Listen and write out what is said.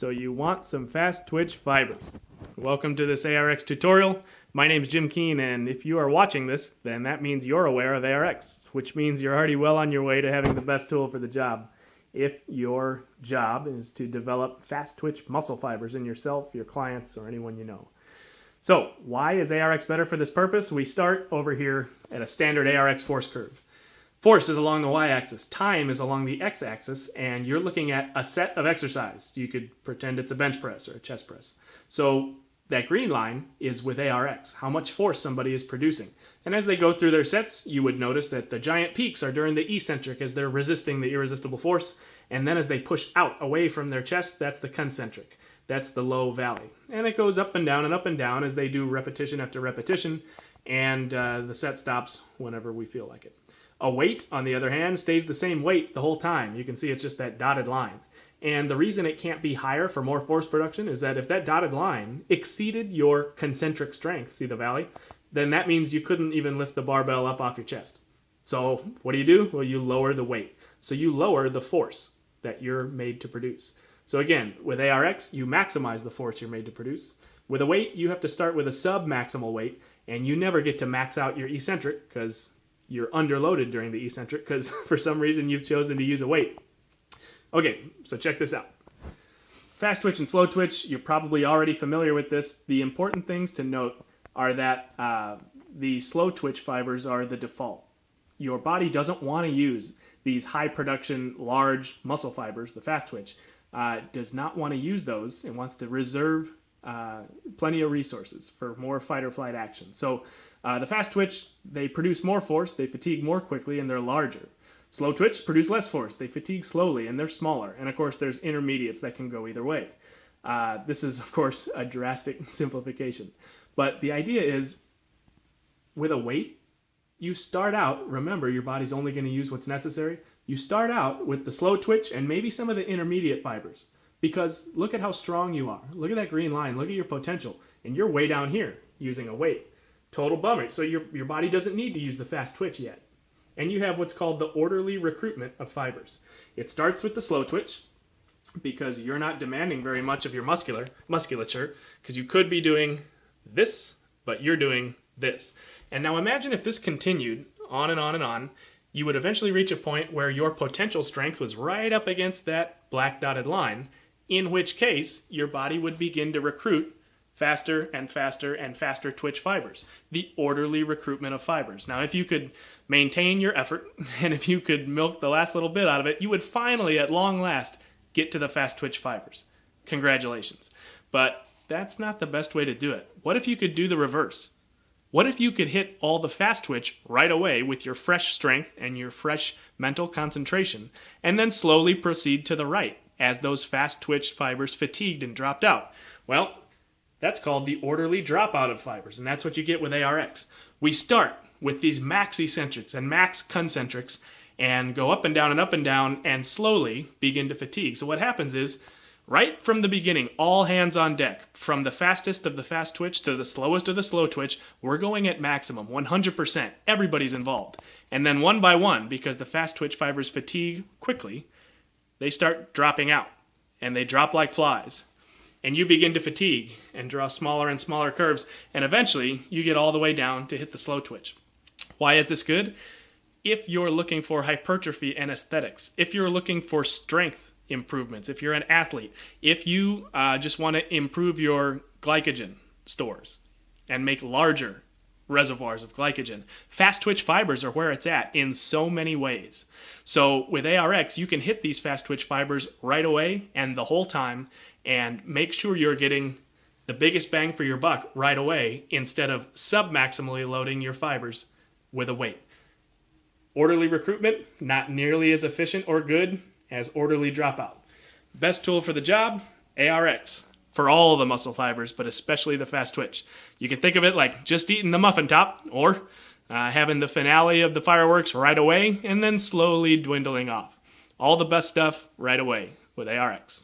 So you want some fast twitch fibers. Welcome to this ARX tutorial. My name is Jim Keene, and if you are watching this, then that means you're aware of ARX, which means you're already well on your way to having the best tool for the job. If your job is to develop fast twitch muscle fibers in yourself, your clients, or anyone you know. So why is ARX better for this purpose? We start over here at a standard ARX force curve. Force is along the y-axis, time is along the x-axis, and you're looking at a set of exercise. You could pretend it's a bench press or a chest press. So that green line is with ARX, how much force somebody is producing. And as they go through their sets, you would notice that the giant peaks are during the eccentric as they're resisting the irresistible force, and then as they push out away from their chest, that's the concentric. That's the low valley. And it goes up and down as they do repetition after repetition, and the set stops whenever we feel like it. A weight, on the other hand, stays the same weight the whole time. You can see it's just that dotted line. And the reason it can't be higher for more force production is that if that dotted line exceeded your concentric strength, see the valley, then that means you couldn't even lift the barbell up off your chest. So what do? Well, you lower the weight. So you lower the force that you're made to produce. So again, with ARX, you maximize the force you're made to produce. With a weight, you have to start with a sub-maximal weight, and you never get to max out your eccentric because you're underloaded during the eccentric because for some reason you've chosen to use a weight. Okay, so check this out. Fast twitch and slow twitch, you're probably already familiar with this. The important things to note are that the slow twitch fibers are the default. Your body doesn't want to use these high production, large muscle fibers, the fast twitch, does not want to use those and wants to reserve plenty of resources for more fight or flight action. So the fast twitch, they produce more force, they fatigue more quickly, and they're larger. Slow twitch produce less force, they fatigue slowly, and they're smaller. And of course, there's intermediates that can go either way. This is, of course, a drastic simplification. But the idea is, with a weight, you start out, remember, your body's only going to use what's necessary. You start out with the slow twitch and maybe some of the intermediate fibers. Because look at how strong you are. Look at that green line. Look at your potential. And you're way down here using a weight. Total bummer. So your body doesn't need to use the fast twitch yet. And you have what's called the orderly recruitment of fibers. It starts with the slow twitch because you're not demanding very much of your musculature because you could be doing this, but you're doing this. And now imagine if this continued on and on and on, you would eventually reach a point where your potential strength was right up against that black dotted line, in which case your body would begin to recruit faster and faster and faster twitch fibers, the orderly recruitment of fibers. Now, if you could maintain your effort, and if you could milk the last little bit out of it, you would finally, at long last, get to the fast twitch fibers. Congratulations. But that's not the best way to do it. What if you could do the reverse? What if you could hit all the fast twitch right away with your fresh strength and your fresh mental concentration, and then slowly proceed to the right as those fast twitch fibers fatigued and dropped out? Well, that's called the orderly dropout of fibers, and that's what you get with ARX. We start with these max eccentrics and max concentrics and go up and down and slowly begin to fatigue. So what happens is, right from the beginning, all hands on deck, from the fastest of the fast twitch to the slowest of the slow twitch, we're going at maximum, 100%. Everybody's involved. And then one by one, because the fast twitch fibers fatigue quickly, they start dropping out, and they drop like flies. And you begin to fatigue and draw smaller and smaller curves, and eventually you get all the way down to hit the slow twitch. Why is this good? If you're looking for hypertrophy and aesthetics, if you're looking for strength improvements, if you're an athlete, if you just want to improve your glycogen stores and make larger reservoirs of glycogen, fast twitch fibers are where it's at in so many ways. So with ARX, you can hit these fast twitch fibers right away and the whole time, and make sure you're getting the biggest bang for your buck right away instead of sub-maximally loading your fibers with a weight. Orderly recruitment, not nearly as efficient or good as orderly dropout. Best tool for the job, ARX. For all the muscle fibers, but especially the fast twitch. You can think of it like just eating the muffin top, or having the finale of the fireworks right away and then slowly dwindling off. All the best stuff right away with ARX.